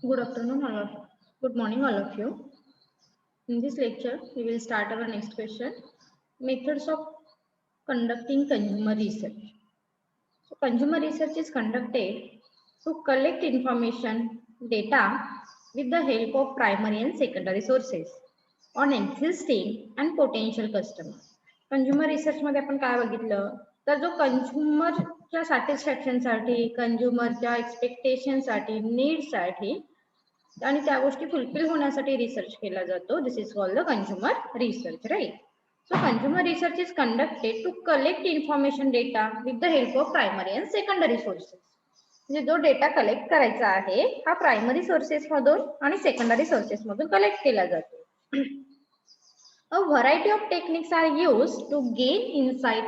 Good afternoon, all of good morning, all of you. In this lecture, we will start our next question: methods of conducting consumer research. So, consumer research is conducted to collect information, data with the help of primary and secondary sources on existing and potential customers. Consumer research मध्ये आपण काय बघितलं तर जो कंझ्युमरच्या सॅटिस्फॅक्शनसाठी कंझ्युमरच्या एक्सपेक्टेशनसाठी नीडसाठी आणि त्या गोष्टी fulfil होण्यासाठी रिसर्च केला जातो. This is called the consumer research, right? So consumer research is conducted to collect information data with the help of primary and secondary sources. म्हणजे जो डेटा कलेक्ट करायचा आहे हा प्रायमरी सोर्सेस मधून आणि सेकंडरी सोर्सेस मधून कलेक्ट केला जातो. A variety of techniques are used to gain insight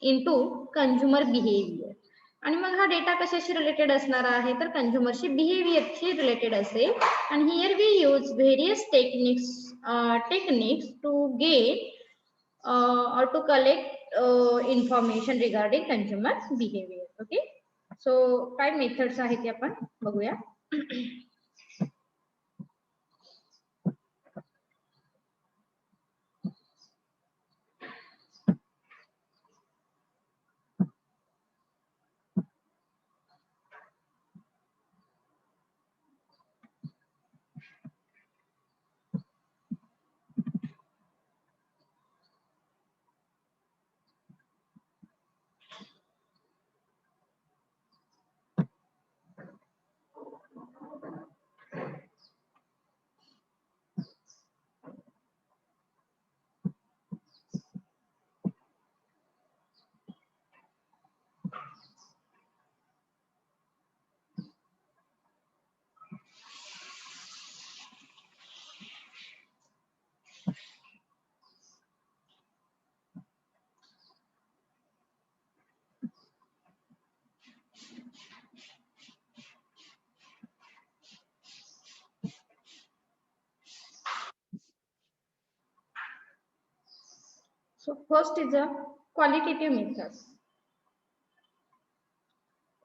into consumer behavior. आणि मग हा डेटा कशाशी रिलेटेड असणार आहे तर कंझ्युमरशी बिहेवियरशी रिलेटेड असेल. आणि here we use various techniques to gain or to collect information regarding consumer behavior. Okay, so काय methods आहेत ते आपण बघूया. So first is a qualitative method.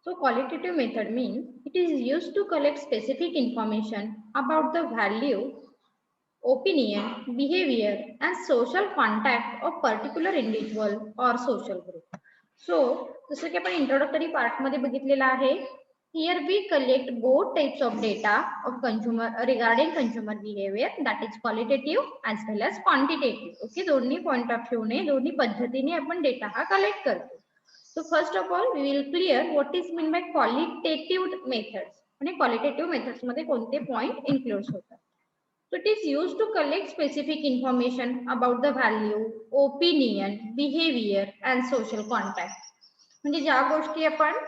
So qualitative method means it is used to collect specific information about the value, opinion, behavior and social contact of particular individual or social group. So जसं की आपण introductory part मध्ये बघितलेला आहे. Here we collect both types of data of consumer regarding consumer behavior, that is qualitative as well as quantitative. Okay, दोन्ही point of view ने दोन्ही पद्धतीने आपण डेटा हा कलेक्ट करतो. So first of all we will clear what is mean by qualitative methods आणि qualitative methods मध्ये कोणते पॉइंट इन्क्लूड होतात. So it is used to collect specific information about the value, opinion, behavior and social contact. म्हणजे ज्या गोष्टी आपण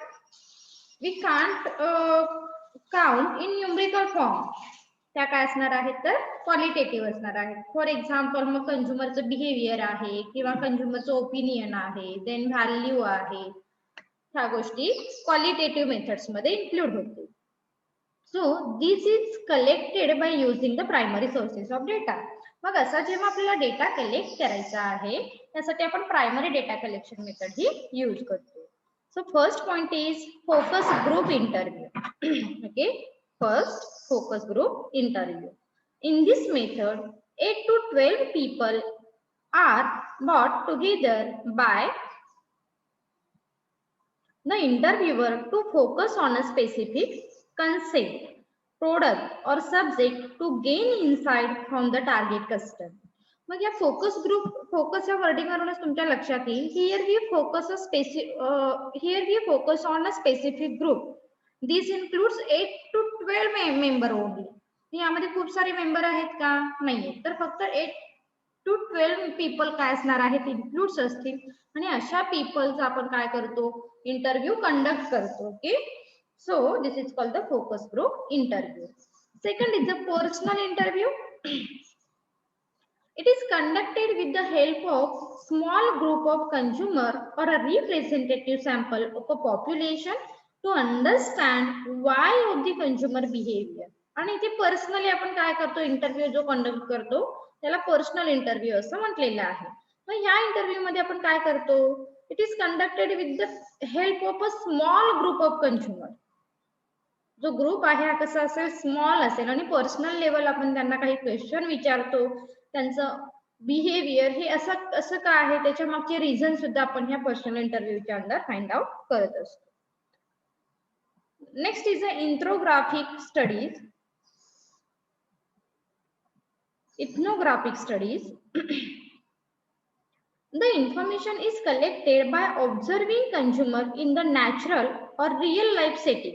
we can't count in numerical form त्या काय असणार आहेत तर क्वालिटेटिव्ह असणार आहेत. फॉर एक्झाम्पल मग कंझ्युमरचं बिहेवियर आहे किंवा कंझ्युमरचं ओपिनियन आहे, देन व्हॅल्यू आहे, ह्या गोष्टी क्वालिटेटिव्ह मेथड्स मध्ये इन्क्लूड होतील. So this is collected by using the primary sources of data. मग असा जेव्हा आपल्याला डेटा कलेक्ट करायचा आहे त्यासाठी आपण प्रायमरी डेटा कलेक्शन मेथड ही यूज करतो. So first point is focus group interview. Okay, first focus group interview. In this method 8 to 12 people are brought together by the interviewer to focus on a specific concept, product or subject to gain insight from the target customer. मग या focus या wording वरूनच तुमच्या लक्षात येईल. Here we focus on a specific group. This includes 8 to 12 member only. यामध्ये खूप सारे मेंबर आहेत का? नाहीये. तर फक्त 8 to 12 पीपल काय असणार आहेत इन्क्लूड्स असतील आणि अशा पीपलचा आपण काय करतो इंटरव्ह्यू कंडक्ट करतो. Okay, so this is called the focus group interview. Second is the personal interview. It is conducted with the help of small group of consumer or a representative sample of a population to understand why of the consumer behavior. आणि इथे personally आपण काय करतो interview जो conduct करतो त्याला personal interview असं म्हटलेलं आहे. मग ह्या इंटरव्ह्यू मध्ये आपण काय करतो? It is conducted with the help of a small group of consumer. जो ग्रुप आहे हा कसा असेल, स्मॉल असेल आणि पर्सनल लेवल आपण त्यांना काही क्वेश्चन विचारतो, त्यांचं बिहेवियर हे असं असं का आहे त्याच्या मागचे रिझन सुद्धा आपण ह्या पर्सनल इंटरव्ह्यूच्या अंडर फाइंड आउट करत असतो. Next is a ethnographic studies. Ethnographic studies. The information is collected by observing consumer in the natural or real life setting,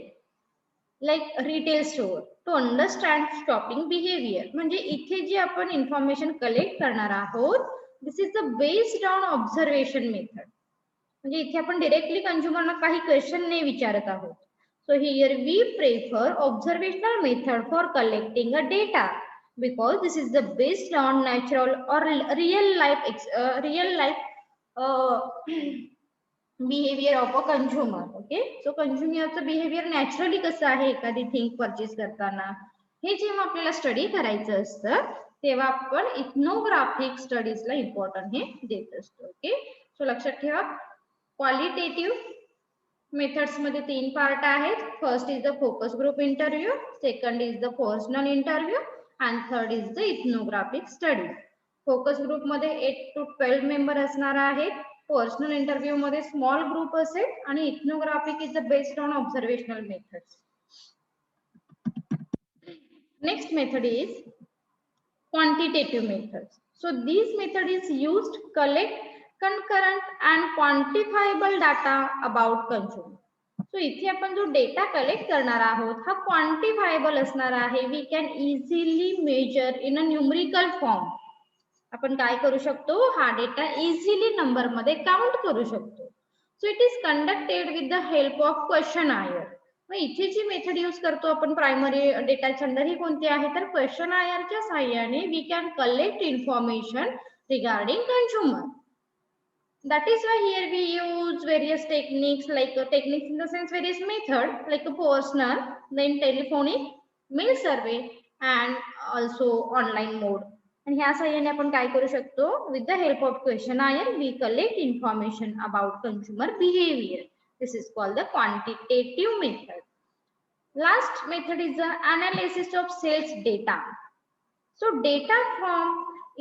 like retail store, to understand shopping behavior. म्हणजे इथे जी आपण information collect करणार आहोत, this is the based on observation method. म्हणजे इथे आपण directly कंझ्युमरना काही question नाही विचारत आहोत. So here we prefer observational method for collecting a data, because this is the based on natural or real life behavior of a consumer. Okay, so कंझ्युमरचं behaviour naturally कसं आहे एखादी थिंग परचेस करताना, हे जेव्हा आपल्याला स्टडी करायचं असतं तेव्हा आपण इथनोग्राफिक स्टडीजला इम्पॉर्टंट हे देत असतो. ओके, सो लक्षात ठेवा, क्वालिटेटिव्ह मेथड्स मध्ये 3 पार्ट आहेत. First is the focus group interview, second is the personal interview and third is the ethnographic study. Focus group मध्ये 8 to 12 मेंबर असणार आहेत. पर्सनल इंटरव्ह्यू मध्ये स्मॉल ग्रुप असेल आणि ethnographic is the based on observational methods. Next method is quantitative methods. So this method is used to collect concurrent and quantifiable data about consumer. सो इथे आपण जो data collect करणार आहोत हा quantifiable असणार आहे. We can easily measure in a numerical form. आपण काय करू शकतो, हा डेटा इझिली नंबर मध्ये काउंट करू शकतो. So it is conducted with the help of questionnaire. मग इथे जी मेथड यूज करतो आपण प्रायमरी डेटाच्या अंडर ही कोणती आहे तर क्वेश्चनायरच्या साहाय्याने we can collect information regarding consumer. That is why here we use various techniques, like techniques in the sense various method, like a personal, then telephonic, mail survey, and also online mode. And ह्या साहाय्याने आपण काय करू शकतो, with the help of questionnaire we collect information about consumer behavior. This is called the quantitative method. Last method is the analysis of sales data. So data from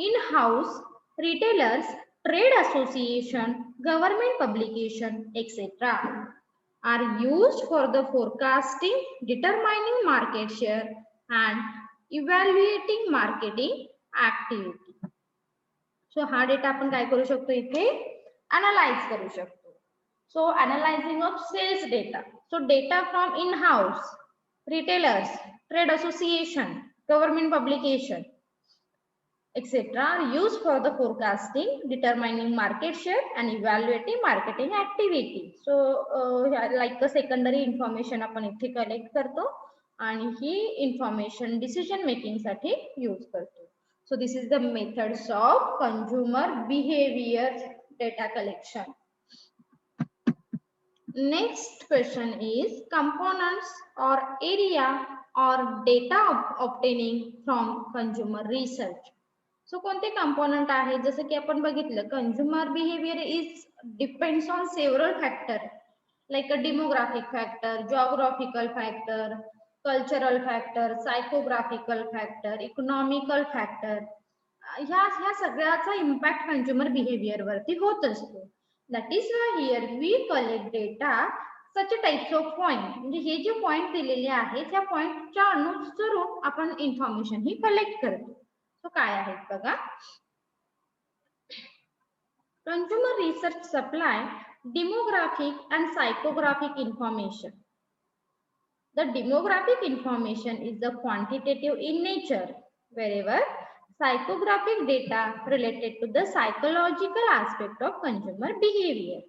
in-house retailers, trade association, government publication, etc. are used for the forecasting, determining market share and evaluating marketing activity. So हा data आपण काय करू शकतो, इथे analyse करू शकतो. So analyzing of sales data. So data from in-house retailers, trade association, government publication, etc. are used for the forecasting, determining market share and evaluating marketing activity. So like a secondary information आपण इथे collect करतो आणि ही information decision making साठी use करतो. So this is the methods of consumer behavior data collection. Next question is components or area or data obtaining from consumer research. So कोणते component आहे, जसं की आपण बघितलं consumer behaviour is depends on several factor, like a demographic factor, geographical factor, cultural factor, psychographical factor, economical factor. ह्या सगळ्याचा impact consumer behaviour वरती होत असतो. That is why here we collect data such types of point. म्हणजे हे जे point दिलेले आहेत त्या पॉइंटच्या अनुसरून आपण इन्फॉर्मेशन ही कलेक्ट करतो. तो काय आहेत बघा, consumer research supply demographic and psychographic information. The demographic information is the quantitative in nature, wherever psychographic data related to the psychological aspect of consumer behavior.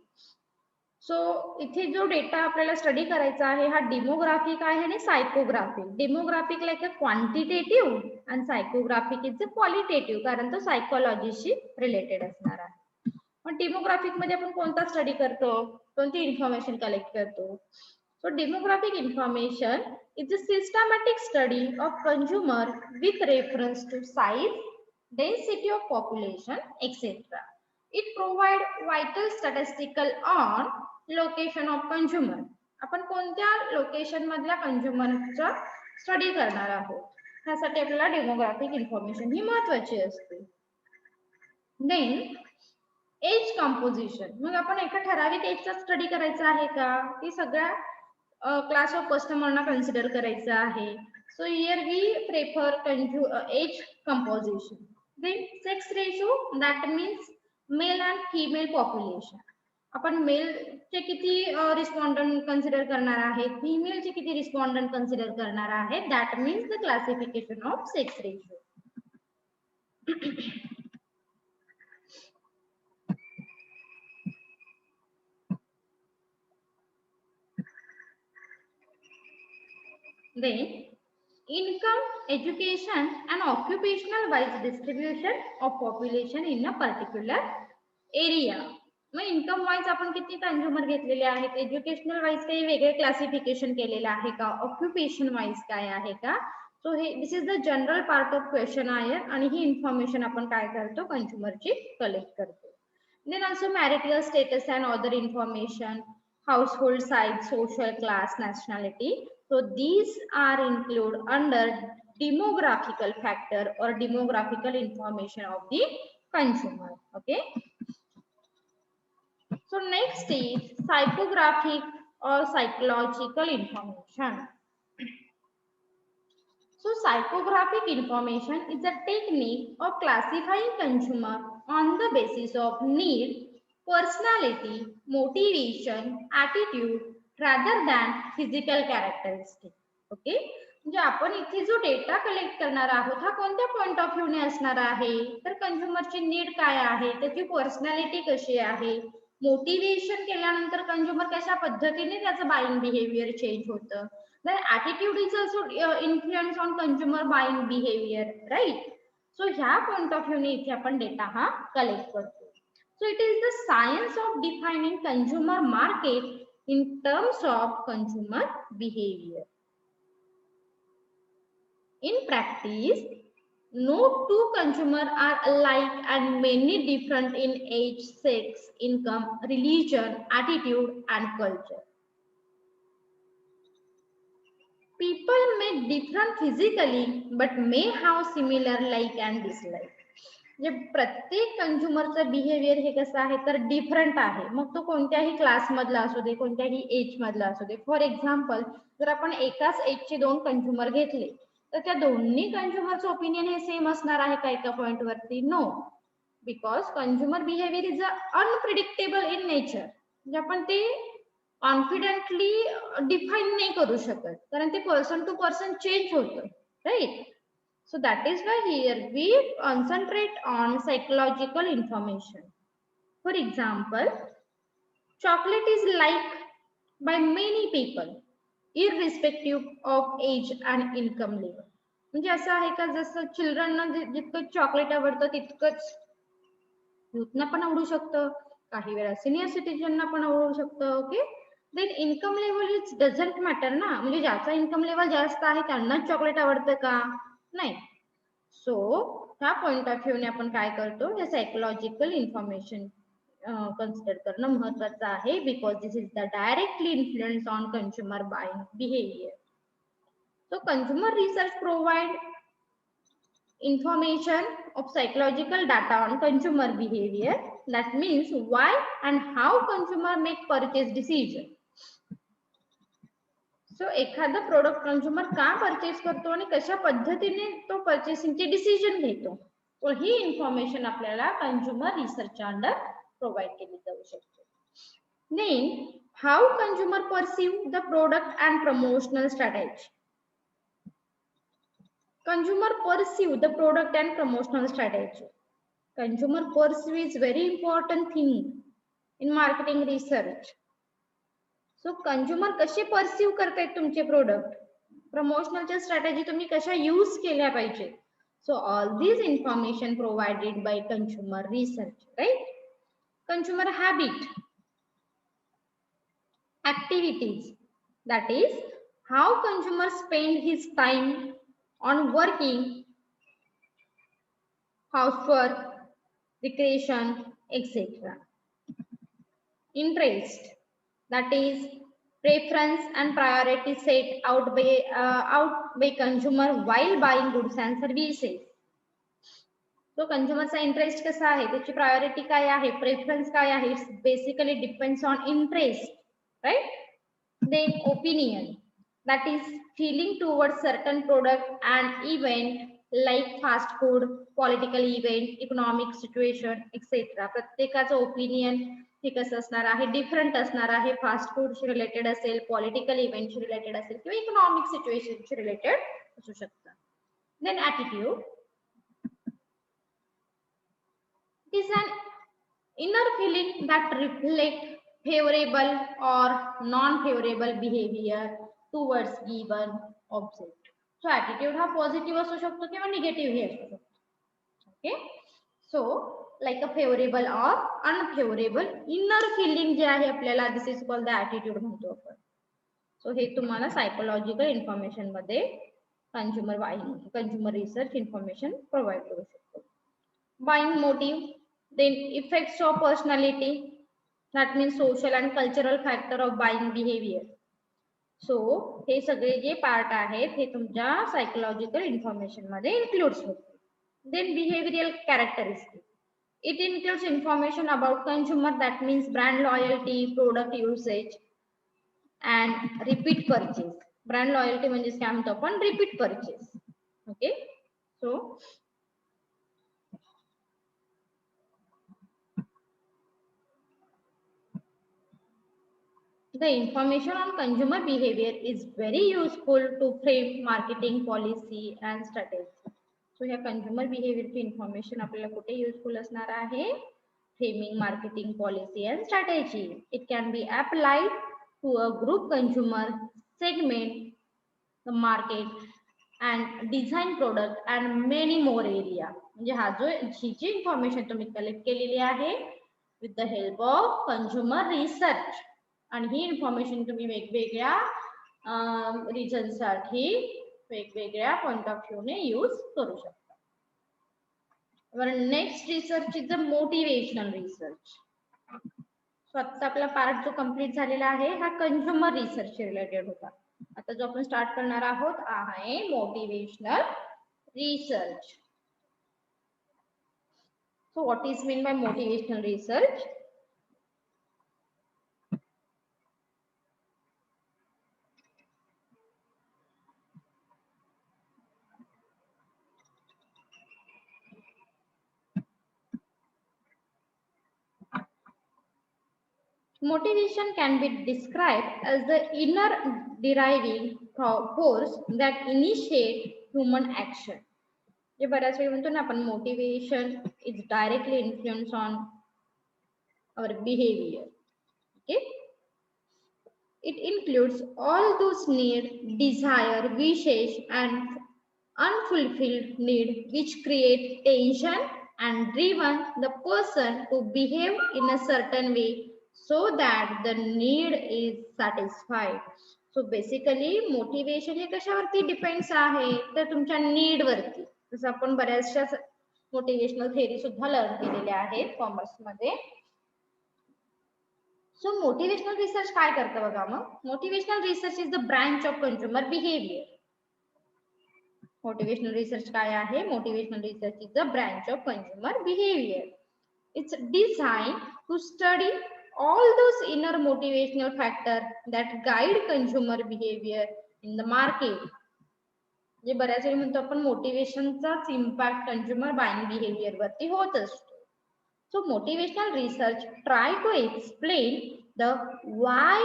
सो इथे जो डेटा आपल्याला स्टडी करायचा आहे हा डेमोग्राफिक आहे आणि सायकोग्राफिक. डेमोग्राफिक लाईक अ क्वांटिटेटिव्ह आणि सायकोग्राफिक is a qualitative, कारण तो सायकोलॉजीशी रिलेटेड असणार आहे. पण डेमोग्राफिक मध्ये आपण कोणता स्टडी करतो, कोणती इन्फॉर्मेशन कलेक्ट करतो. So demographic information is a systematic study of consumer with reference to size, density of population etcetera. It provides vital statistical on location of consumer. आपण कोणत्या लोकेशन मधल्या कंझ्युमरचा स्टडी करणार आहोत, त्यासाठी आपल्याला डेमोग्राफिक इन्फॉर्मेशन ही महत्वाची असते. देन एज कंपोजिशन, मग आपण एका ठराविक एजचा स्टडी करायचा आहे का, की सगळ्या क्लास ऑफ कस्टमरना कन्सिडर करायचं आहे. So here we prefer age composition. Then sex ratio, that means male and female population. आपण मेलचे किती रिस्पॉन्डंट कन्सिडर करणार आहेत, फिमेलचे किती रिस्पॉन्डंट कन्सिडर करणार आहेत, that means the classification of sex ratio. Then income, education and occupational wise distribution of population in a particular area. Mug income wise आपण किती कंझ्युमर घेतलेले आहेत, एज्युकेशनल वाईज काही वेगळे क्लासिफिकेशन केलेलं आहे का, ऑक्युपेशन वाईज काय आहे का. सो हे this is the general part of question आहे आणि ही इन्फॉर्मेशन आपण काय करतो, कंझ्युमरची कलेक्ट करतो. Then also marital status and other information, household size, social class, nationality. So these are included under demographical factor or demographical information of the consumer. Okay. So next is psychographic or psychological information. So psychographic information is a technique of classifying consumer on the basis of need, personality, motivation, attitude rather than physical characteristic. Okay. म्हणजे आपण इथे जो data collect करणार आहोत हा कोणत्या point of view ने असणार आहे, तर कंझ्युमरची नीड काय आहे, त्याची पर्सनॅलिटी कशी आहे, मोटिवेशन केल्यानंतर कंझ्युमर कशा पद्धतीने त्याचं बाईंग बिहेवियर चेंज होतं. Then attitude is also influence on consumer buying behavior, right? So ह्या point of view ने इथे आपण डेटा हा कलेक्ट करतो. So it is the science of defining consumer market in terms of consumer behavior. In practice, no two consumers are alike and many different in age, sex, income, religion, attitude and culture. People may different physically but may have similar like and dislike. म्हणजे प्रत्येक कंझ्युमरचं behaviour हे कसं आहे तर different आहे, मग तो कोणत्याही class मधला असू दे, कोणत्याही एज मधला असू दे. फॉर एक्झाम्पल, जर आपण एकाच एजचे दोन कंझ्युमर घेतले तर त्या दोन्ही कंझ्युमरचं ओपिनियन हे सेम असणार आहे का एका पॉइंट वरती? No, because consumer behaviour is unpredictable in nature. म्हणजे आपण ते कॉन्फिडेंटली डिफाईन नाही करू शकत, कारण ते पर्सन टू पर्सन चेंज होतं, right? So that is why here we concentrate on psychological information. For example, chocolate is liked by many people irrespective of age and income level. म्हणजे असं आहे का जसं चिल्ड्रनना जितकं चॉकलेट आवडतं तितकंच युथना पण आवडू शकतं, काही वेळा सिनियर सिटीजनना पण आवडू शकतं. Okay. Then income level is doesn't matter ना, म्हणजे ज्याचा इन्कम लेवल जास्त आहे त्यांनाच चॉकलेट आवडतं का? नाही. सो ह्या पॉइंट ऑफ व्ह्यू ने आपण काय करतो, हे सायकोलॉजिकल इन्फॉर्मेशन कन्सिडर करणं महत्वाचं आहे, because this is the directly influence on consumer buying behaviour. So consumer research provide information of psychological data on consumer behavior, that means why and how consumer make purchase decision. सो एखादा product consumer का purchase करतो आणि कशा पद्धतीने तो परचेसिंगची decision घेतो, तो ही इन्फॉर्मेशन आपल्याला कंझ्युमर रिसर्च अंडर प्रोव्हाइड केली जाऊ शकते. Then how consumer perceive the product and promotional strategy. Consumer perceive the product and promotional strategy. Consumer perceive is very important thing in marketing research. So consumer कसे perceive करतायत तुमचे product, प्रमोशनलच्या strategy तुम्ही कशा use केल्या पाहिजे. So all these information provided by consumer research, right? Consumer habit, activities, that is how consumer spend his time on working, housework, recreation, etc. Interest, that is preference and priority set out by consumer while buying goods and services. तो कंझ्युमरचा interest कसा आहे, त्याची priority काय आहे, preference काय आहे, it's basically depends on interest, right. Then opinion, that is feeling towards certain product and event like fast food, political event, economic situation etc. प्रत्येकाचं opinion हे कसं असणार आहे, डिफरंट असणार आहे. फास्ट फूडशी रिलेटेड असेल, पॉलिटिकल इव्हेंटशी रिलेटेड असेल किंवा इकॉनॉमिक सिच्युएशनशी रिलेटेड असू शकतं. Then attitude is an inner feeling that reflect favorable or non-favorable behavior towards given object. So attitude हा पॉझिटिव्ह असू शकतो किंवा निगेटिव्ह ही असू शकतो. Okay, so like a favourable और अनफेवरेबल इनर फिलिंग जे आहे आपल्याला, this is called the attitude म्हणतो आपण. सो हे तुम्हाला सायकोलॉजिकल इन्फॉर्मेशन मध्ये कंझ्युमर रिसर्च इन्फॉर्मेशन प्रोव्हाइड करू शकतो. Buying motive, then effects of personality, that means social and cultural factor of buying behavior. So हे सगळे जे पार्ट आहेत हे तुमच्या सायकोलॉजिकल इन्फॉर्मेशन मध्ये इन्क्लूड्स होते. then behavioral characteristic, it includes information about consumer, that means brand loyalty, product usage and repeat purchase. brand loyalty म्हणजे काय म्हणतो आपण, repeat purchase. okay, so the information on consumer behavior is very useful to frame marketing policy and strategy. So ह्या consumer behavior ची information आपल्याला कुठे useful असणार आहे, framing marketing policy and strategy. It can be applied to a group consumer segment, the market and design product and many more area. म्हणजे हा जो ही जी information तुम्ही कलेक्ट केलेली आहे with the help of consumer research, आणि ही information तुम्ही वेगवेगळ्या रिजन साठी वेगवेगळ्या पॉइंट ऑफ व्ह्यू ने यूज करू शकता. Next research is the motivational research. So आता आपला पार्ट जो कंप्लीट झालेला आहे हा कंझ्युमर रिसर्च रिलेटेड होता. आता जो आपण स्टार्ट करणार आहोत आहे motivational research. So what is mean by motivational research? Motivation can be described as the inner deriving force that initiate human action. जे बऱ्याच वेळी म्हणतो ना आपण, motivation is directly influence on our behaviour. Okay, it includes all those need, desire, wishes and unfulfilled need which create tension and driven the person to behave in a certain way so that the need is satisfied. So basically motivation hey कशावरती depends आहे, तर तुमच्या need वरती. जसं आपण बऱ्याचशा motivational theory सुद्धा learn केलेल्या आहेत कॉमर्स मध्ये. सो मोटिवेशनल रिसर्च काय करतं बघा मग. Motivational research is the branch of consumer behaviour. Motivational research काय आहे? Motivational research is the branch of consumer behaviour. It's design to study all those inner motivational factor that guide consumer behavior in the market. जे बऱ्याच वेळी म्हणतो आपण मोटिवेशनचाच impact consumer buying behaviour वरती होत असतो. So motivational research try to explain the why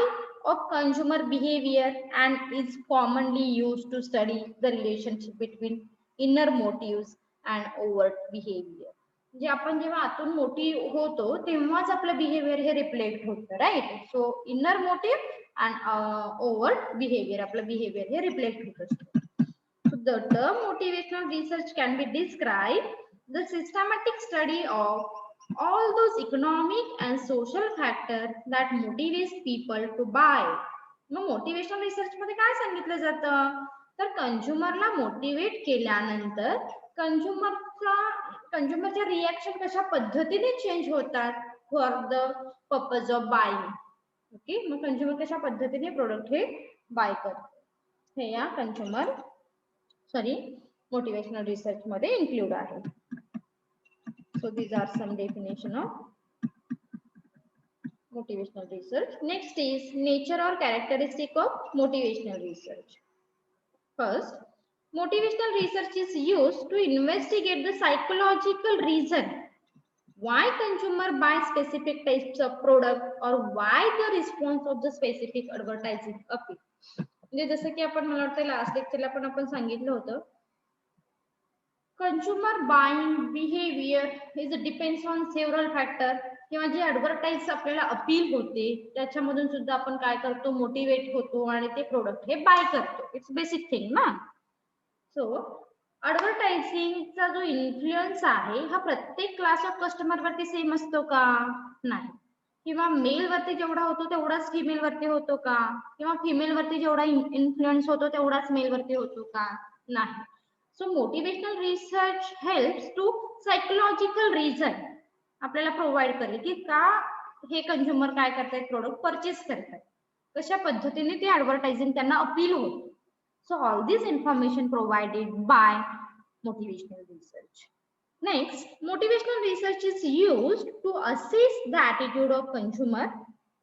of consumer behavior and is commonly used to study the relationship between inner motives and overt behavior. जे आपण जेव्हा आतून मोटिव्ह होतो तेव्हाच आपलं बिहेवियर हे रिफ्लेक्ट होतं, राईट. So inner motive and over behaviour, आपलं बिहेवियर हे रिफ्लेक्ट होत असतं. The term motivational research can be described the systematic study of all those economic and social factors that motivates people to buy. Mug motivational research मध्ये काय सांगितलं जातं, तर कंझ्युमरला motivate केल्यानंतर कंझ्युमरच्या रिएक्शन कशा पद्धतीने चेंज होतात for the purpose of buying. Okay, mug consumer कशा पद्धतीने प्रोडक्ट हे बाय करतो हे या कंझ्युमर मोटिवेशनल रिसर्च मध्ये इन्क्लूड आहे. सो these are some definition of motivational research. Next is nature or characteristic of motivational research. First, motivational research is used to investigate the psychological reason why consumer buy specific types of product or why the response of the specific advertising appeal. म्हणजे जसं की आपण मला वाटतं last लेक्चरला पण आपण सांगितलं होतं, consumer buying behaviour is depends on several factor, किंवा जे ऍडव्हर्टाईज आपल्याला अपील होते त्याच्यामधून सुद्धा आपण काय करतो, मोटिवेट होतो आणि ते प्रोडक्ट हे बाय करतो. इट्स बेसिक थिंग ना. सो ऍडव्हर्टायझिंगचा जो इन्फ्लुएन्स आहे हा प्रत्येक क्लास ऑफ कस्टमर वरती सेम असतो का? नाही. किंवा मेल वरती जेवढा होतो तेवढाच फिमेल वरती होतो का? किंवा फिमेल वरती जेवढा इन्फ्लुएन्स होतो तेवढाच मेल वरती होतो का? नाही. So motivational research helps to psychological reason आपल्याला प्रोव्हाइड करेल की का हे कंझ्युमर काय करतायत, प्रोडक्ट परचेस करतायत, कशा पद्धतीने ते ऍडव्हर्टायझिंग त्यांना अपील होते. So all this information provided by motivational research. Next, motivational research is used to assess the attitude of consumer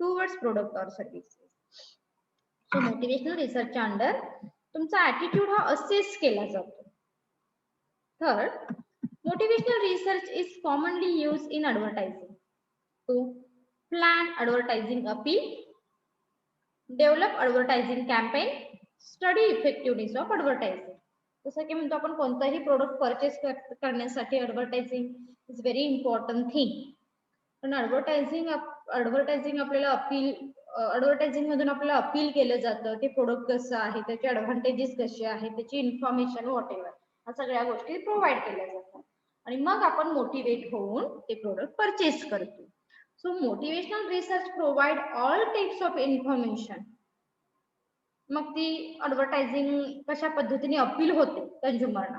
towards product or services. So motivational research under तुमचा attitude हा assess केला जातो. Third, motivational research is commonly used in advertising to plan advertising appeal, develop advertising campaign, study effectiveness of advertising. जसं की म्हणतो आपण कोणताही product purchase करण्यासाठी advertising is very important thing. पण ऍडव्हर्टायझिंग आपल्याला ऍडव्हर्टायझिंग मधून आपल्याला अपील केलं जातं, ते प्रोडक्ट कसं आहे, त्याचे ऍडव्हान्टेजेस कसे आहेत, त्याची इन्फॉर्मेशन वॉट एव्हर, या सगळ्या गोष्टी प्रोव्हाइड केल्या जातात आणि मग आपण मोटिवेट होऊन ते प्रोडक्ट परचेस करतो. So motivational research provide all types of information. मग ती ऍडव्हर्टायझिंग कशा पद्धतीने अपील होते कंझ्युमरना,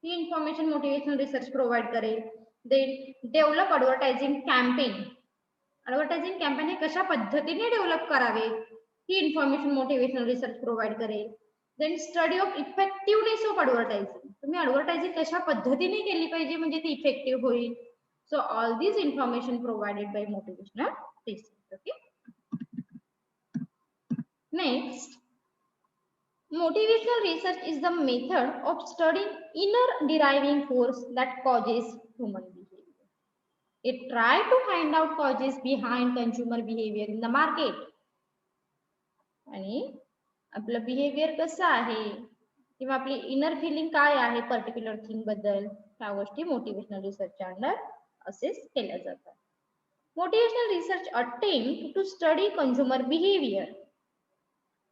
ही इन्फॉर्मेशन मोटिवेशनल रिसर्च प्रोव्हाइड करेल. Then develop advertising campaign, advertising campaign हे कशा पद्धतीने डेव्हलप करावे ही इन्फॉर्मेशन मोटिवेशनल रिसर्च प्रोव्हाइड करेल. Then study of effectiveness of advertising, तुम्ही ऍडव्हर्टायझिंग कशा पद्धतीने केली पाहिजे म्हणजे ती इफेक्टिव्ह होईल. So all this information provided by motivational research. Okay. Next, motivational research is the method of studying inner driving force that causes human behavior. It tries to find out causes behind consumer behavior in the market. आणि आपलं behaviour कसं आहे किंवा आपली inner filling काय आहे particular thing बद्दल, त्या गोष्टी मोटिवेशनल रिसर्चच्या अंडर असेस केल्या जातात. Motivational research attempt to study consumer behaviour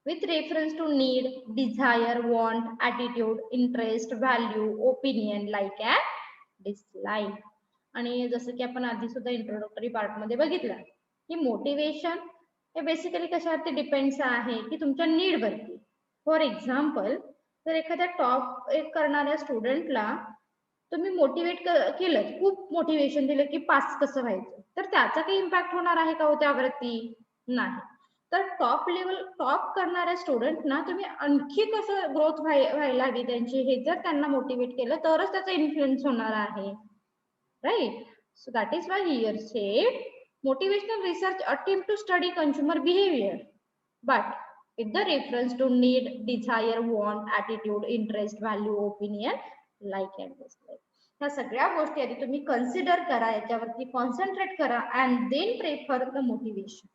with reference to need, desire, want, attitude, interest, value, opinion, like and dislike. आणि जसं की आपण आधी सुद्धा इंट्रोडक्टरी पार्ट मध्ये बघितलं की मोटिवेशन हे बेसिकली कशावरती डिपेंड्स आहे की तुमच्या नीड वरती. फॉर एक्झाम्पल, जर एखाद्या टॉप करणाऱ्या स्टुडंटला तुम्ही मोटिवेट केलं, खूप मोटिवेशन दिलं की पास कसं व्हायचं, तर त्याचा काही इम्पॅक्ट होणार आहे का हो त्यावरती? नाही. तर टॉप करणाऱ्या स्टुडंटना तुम्ही आणखी कसं ग्रोथ व्हायला हवी त्यांची हे जर त्यांना मोटिवेट केलं तरच त्याचा इन्फ्लुएन्स होणार आहे, right. So that is why here said motivational research attempt to study consumer behaviour but with the reference to need, desire, want, attitude, interest, value, opinion, like and dislike. ह्या सगळ्या गोष्टी आधी तुम्ही कन्सिडर करा, याच्यावरती concentrate करा and then prefer the motivation.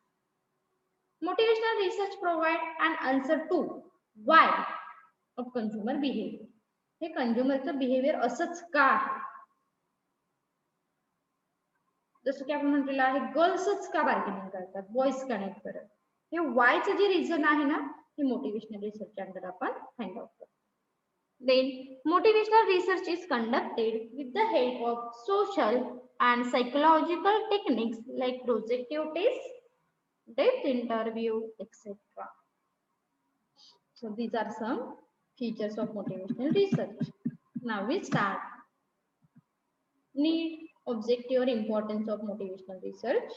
Motivational research provide an answer to why of consumer behavior. हे कंझ्युमरचं बिहेवियर असंच का आहे, जसं की आपण म्हटलेलं आहे गर्ल्सच का बार्गेनिंग करतात, बॉयज का नाही करत, हे वायचं जे रिझन आहे ना हे मोटिवेशनल रिसर्च अंडर आपण फाइंड आउट करतो. Then motivational research is conducted with the help of social and psychological techniques like projective tests, depth interview, etc. So these are some features of motivational research. Now we start. Need, objective or importance of motivational research.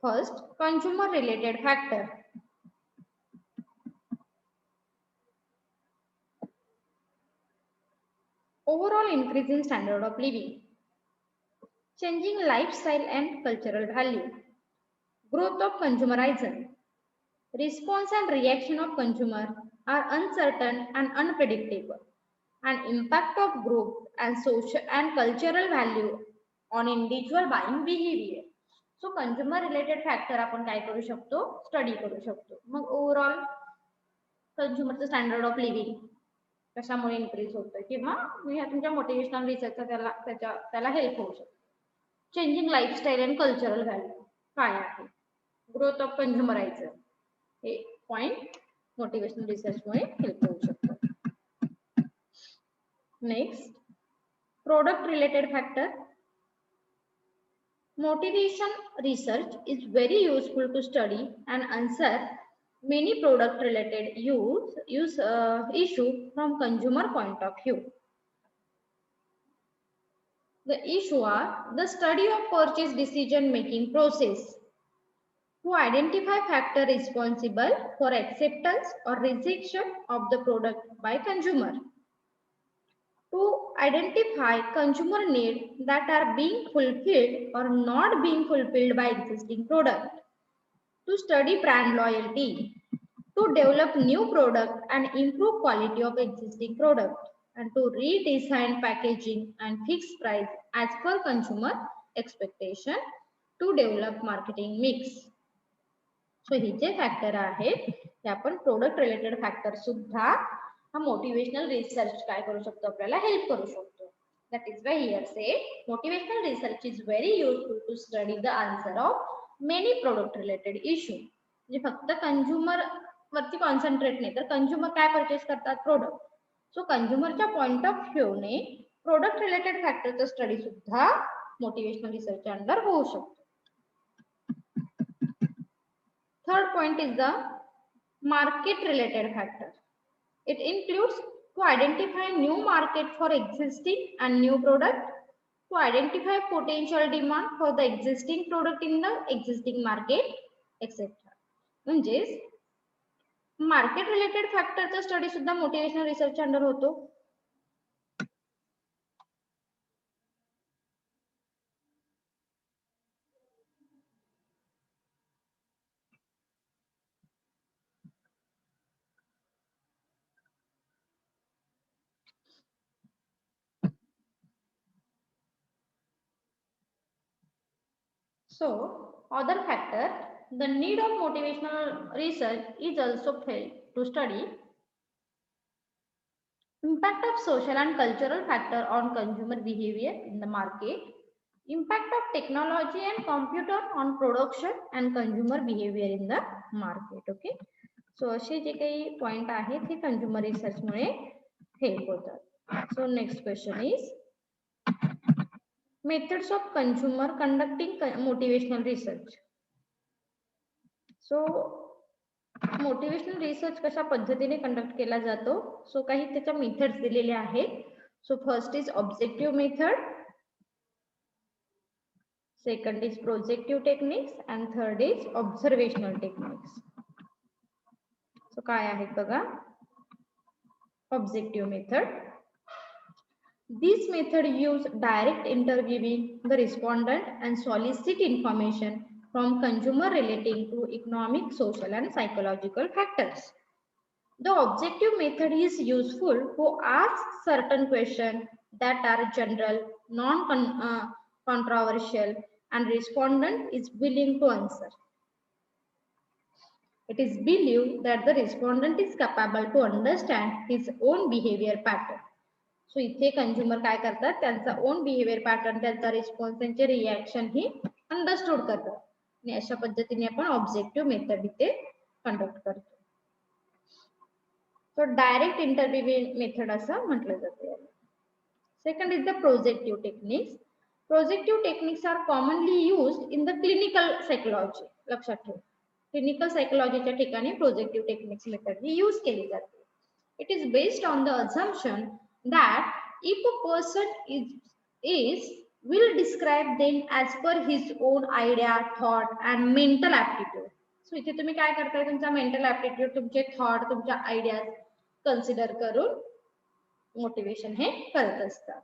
First, consumer related factor. Overall increase in standard of living. Changing lifestyle and cultural value. Growth of consumerism. Response and reaction of consumer are uncertain and unpredictable. And impact of group and social and cultural value on individual buying behavior. So consumer related factor आपण काय करू शकतो, study करू शकतो. मग overall कंझ्युमरचं standard of living कशामुळे increase होतं किंवा तुमच्या मोटिवेशनल रिसर्चचा त्याला हेल्प होऊ शकतो. Changing lifestyle and cultural value काय आहे, ग्रोथ ऑफ कंझ्युमरायझर हे पॉइंट मोटिवेशनल रिसर्चमुळे हेल्प होऊ शकतो. Next, product related factor. Motivation research is very useful to study and answer many product related issue from consumer point of view. The issue are the study of purchase decision making process, to identify factor responsible for acceptance or rejection of the product by consumer, to identify consumer needs that are being fulfilled or not being fulfilled by existing product, to study brand loyalty, to develop new product and improve quality of existing product, and to redesign packaging and fix price as per consumer expectation, to develop marketing mix. So हे जे factor आहेत ते आपण product related factor सुद्धा हा motivational research काय करू शकतो, आपल्याला हेल्प करू शकतो. That is why here say motivational research is very useful to study the answer of many product related issue. म्हणजे फक्त कंझ्युमर वरती कॉन्सन्ट्रेट नाही, तर कंझ्युमर काय परचेस करतात, प्रोडक्ट. सो कंझ्युमरच्या पॉइंट ऑफ व्ह्यूने प्रोडक्ट रिलेटेड फॅक्टरचा स्टडी सुद्धा मोटिवेशनल रिसर्च अंडर होऊ शकतो. Third point is the market related factor. It includes to identify new market for existing and new product, to identify potential demand for the existing product in the existing market, etc. म्हणजेच market related फॅक्टरचा study सुद्धा motivational research under होतो. So, other factor, the need of motivational research is also felt to study impact of social and cultural factor on consumer behavior in the market, impact of technology and computer on production and consumer behavior in the market. Okay, so असे जे काही point आहेत हे consumer research मुळे help होतात. So next question is methods of consumer conducting motivational research. So motivational research कशा पद्धतीने conduct केला जातो, सो काही त्याच्या मेथड्स दिलेले आहेत. So first is objective method, second is projective techniques and third is observational techniques. So काय आहेत बघा. Objective method, this method use direct interviewing the respondent and solicit information from consumer relating to economic, social and psychological factors. The objective method is useful to ask certain questions that are general, non-controversial and respondent is willing to answer. It is believed that the respondent is capable to understand his own behavior pattern. सो इथे consumer काय करतात, त्यांचा own behaviour pattern, त्यांचा response, त्यांचे reaction he understood करतात आणि अशा पद्धतीने आपण ऑब्जेक्टिव्ह मेथड इथे कंडक्ट करतो. सो डायरेक्ट इंटरव्ह्यू मेथड असं म्हटलं जाते. Second is the projective techniques. Projective techniques are commonly used in the clinical psychology. लक्षात ठेवा, क्लिनिकल सायकोलॉजीच्या ठिकाणी प्रोजेक्टिव्ह टेक्निक्स मेथड ही यूज केली जाते. It is based on the assumption that if a person is will describe them as per his own idea, thought and mental aptitude. सो इथे तुम्ही काय करताय, तुमचा मेंटल ऍप्टिट्यूड, तुमचे थॉट, तुमच्या आयडियाज कन्सिडर करून मोटिवेशन हे करत असतात.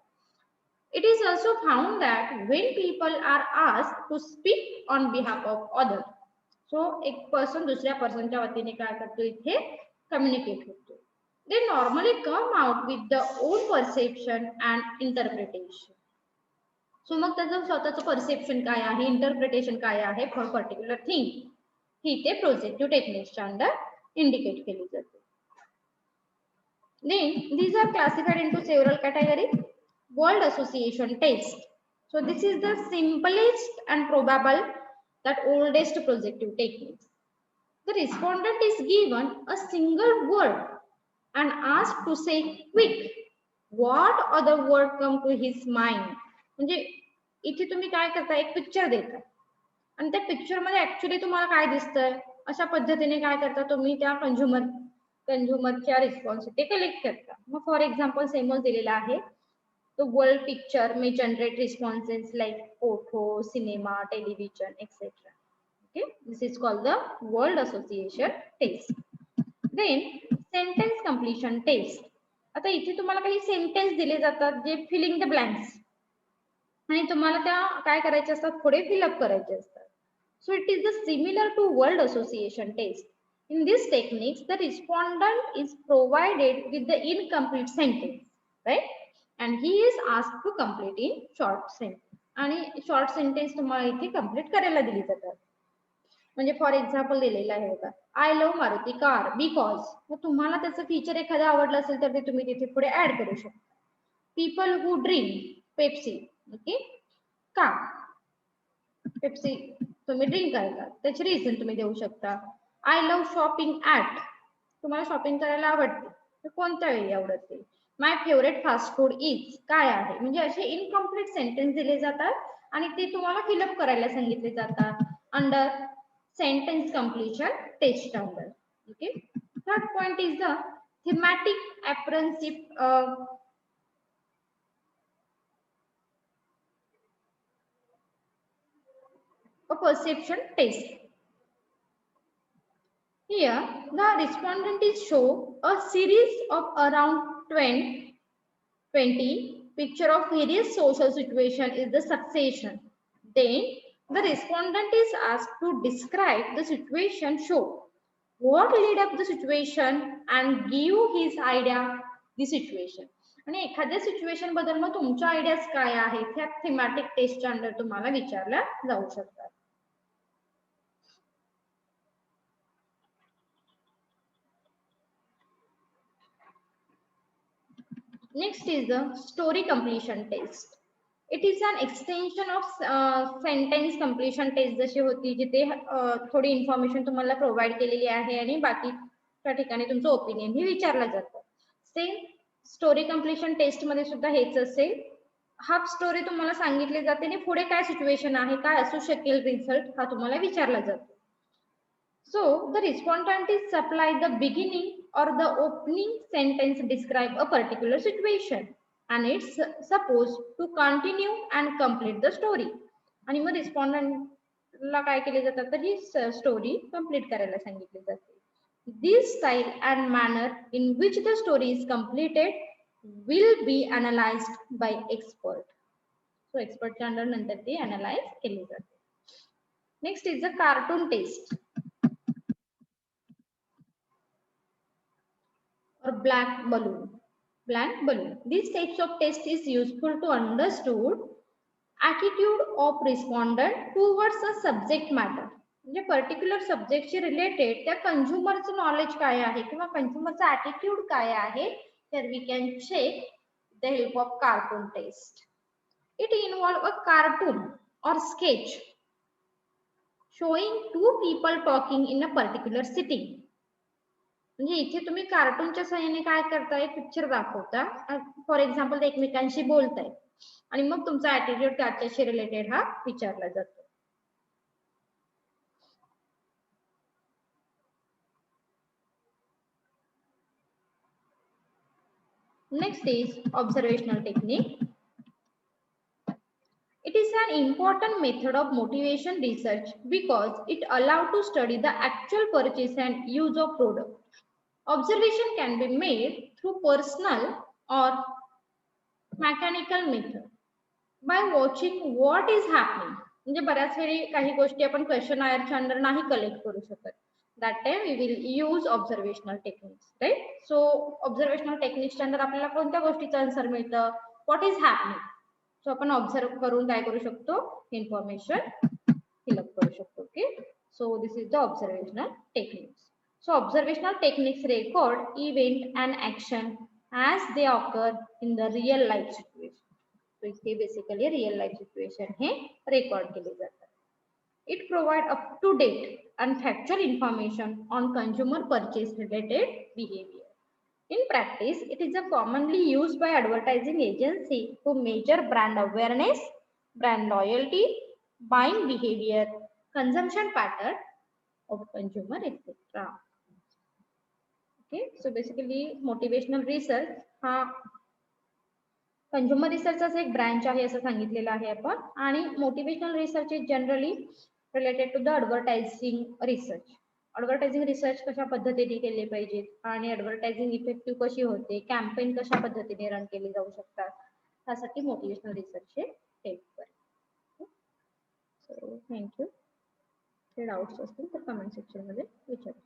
It is also found that when people are asked to speak on behalf of others, so एक पर्सन दुसऱ्या पर्सनच्या वतीने काय करतो, इथे कम्युनिकेट होतो. They normally come out with the own perception and interpretation. सो मग त्याचं स्वतःचं परसेप्शन काय आहे, इंटरप्रिटेशन काय आहे फॉर पर्टिक्युलर थिंग, ही ते प्रोजेक्टिव्ह टेक्निक्सच्या अंडर इंडिकेट केली जाते. Then these are classified into several categories. Word association test. So this is the simplest and probable that oldest projective techniques. The respondent is given a single word and asked to say quick what other word come to his mind. म्हणजे इथे तुम्ही काय करता, एक picture देता आणि त्या picture मध्ये ऍक्च्युली तुम्हाला काय दिसतंय, अशा पद्धतीने काय करता तुम्ही त्या कंझ्युमरच्या रिस्पॉन्स ते कलेक्ट करता. मग फॉर एक्झाम्पल सेमच दिलेला आहे, तो world picture may generate responses like photo, cinema, television etcetera. Okay, this is called the world association test. Then sentence completion test. आता इथे तुम्हाला काही सेंटेन्स दिले जातात जे फिलिंग द ब्लँक्स, आणि तुम्हाला त्या काय करायचे असतात, थोडे फिलअप करायचे असतात. So it is the similar to world association test. In this techniques, the respondent is provided with the incomplete sentence, right? And he is asked to complete in short sentence. आणि short sentence तुम्हाला इथे complete करायला दिली जातात. म्हणजे for example दिलेलं आहे बघा, I love Maruti car because. मग तुम्हाला त्याचं फीचर एखादं आवडलं असेल तर ते तुम्ही तिथे पुढे ऍड करू शकता. People who drink Pepsi. Okay, का पेप्सी तुम्ही ड्रिंक करता, त्याची रिझन तुम्ही देऊ शकता. I love shopping at. तुम्हाला शॉपिंग करायला आवडते, कोणत्या वेळी आवडते. My favourite fast food is काय आहे. म्हणजे असे इनकम्प्लीट सेंटेन्स दिले जातात आणि ते तुम्हाला फिलअप करायला सांगितले जातात under sentence completion test under. Okay, third point is the thematic apprenticeship perception test. Here, the respondent is shown a series of around 20 picture of various social situation is the succession. Then, the respondent is asked to describe the situation show, what lead up the situation and give his idea the situation. आणि एखाद्या situation बद्दल मग तुमच्या ideas काय आहेत ह्या thematic टेस्टच्या under तुम्हाला विचारल्या जाऊ शकतात. Next is the story completion test. It is an extension of sentence completion test जशी होती, जिथे थोडी इन्फॉर्मेशन तुम्हाला प्रोव्हाइड केलेली आहे आणि बाकी त्या ठिकाणी तुमचं ओपिनियन ही विचारलं जातं. सेम स्टोरी कंप्लीशन टेस्ट मध्ये सुद्धा हेच असेल. हाफ स्टोरी तुम्हाला सांगितली जाते आणि पुढे काय सिच्युएशन आहे, काय असू शकेल रिझल्ट, हा तुम्हाला विचारला जातो. So the respondent is supplied the beginning or the opening sentence describe a particular situation and it's supposed to continue and complete the story. आणि मग respondent ला काय केले जातात तर ही स्टोरी कंप्लीट करायला सांगितली जाते. This style and manner in which the story is completed will be analyzed by expert. So expert च्या under नंतर ती analyze केली जाते. Next is the cartoon test or blank balloon. These types of test is useful to understood attitude of respondent towards a subject matter. म्हणजे particular सब्जेक्टशी related त्या कंझ्युमरचं knowledge काय आहे किंवा कंझ्युमरचा ॲटिट्यूड काय आहे, तर we can check the help of cartoon test. It involve a cartoon or sketch showing two people talking in a particular setting. म्हणजे इथे तुम्ही कार्टूनच्या सहाय्याने काय करताय, पिक्चर दाखवता, फॉर एक्झाम्पल ते एकमेकांशी बोलताय आणि मग तुमचा ऍटिट्यूड त्याच्याशी रिलेटेड हा विचारला जातो. Next is observational technique. an important method of motivation research because it allows to study the actual purchase and use of product. Observation can be made through personal or mechanical method by watching what is happening. म्हणजे बऱ्याच वेळी काही गोष्टी आपण क्वेश्चनायरच्या under नाही collect करू शकत. That time we will use observational techniques, right? So observational techniques च्या अंडर आपल्याला कोणत्या गोष्टीचं आन्सर मिळतं? What is happening? So आपण ऑब्झर्व करून काय करू शकतो? इन्फॉर्मेशन फिलअप करू शकतो. Okay, so this is the observational techniques. So observational techniques record event and action as they occur in the real life situation. So इथे basically real life situation हे record केले जातात. It provide up to date and factual information on consumer purchase related behavior. In practice, it is a commonly used by advertising agency to measure brand awareness, brand loyalty, buying behavior, consumption pattern of consumer, etc. Okay, so basically motivational research हा consumer रिसर्चचा एक branch आहे असं सांगितलेलं आहे आपण. आणि motivational research is generally related to the advertising research. Advertising research कशा पद्धतीने केले पाहिजेत आणि ॲडव्हर्टायझिंग इफेक्टिव्ह कशी होते, कॅम्पेन कशा पद्धतीने रन केले जाऊ शकतात, त्यासाठी मोटिवेशनल रिसर्च हे हेल्प करेल. So thank you. ते डाऊट्स असतील तर कमेंट सेक्शन मध्ये विचारा.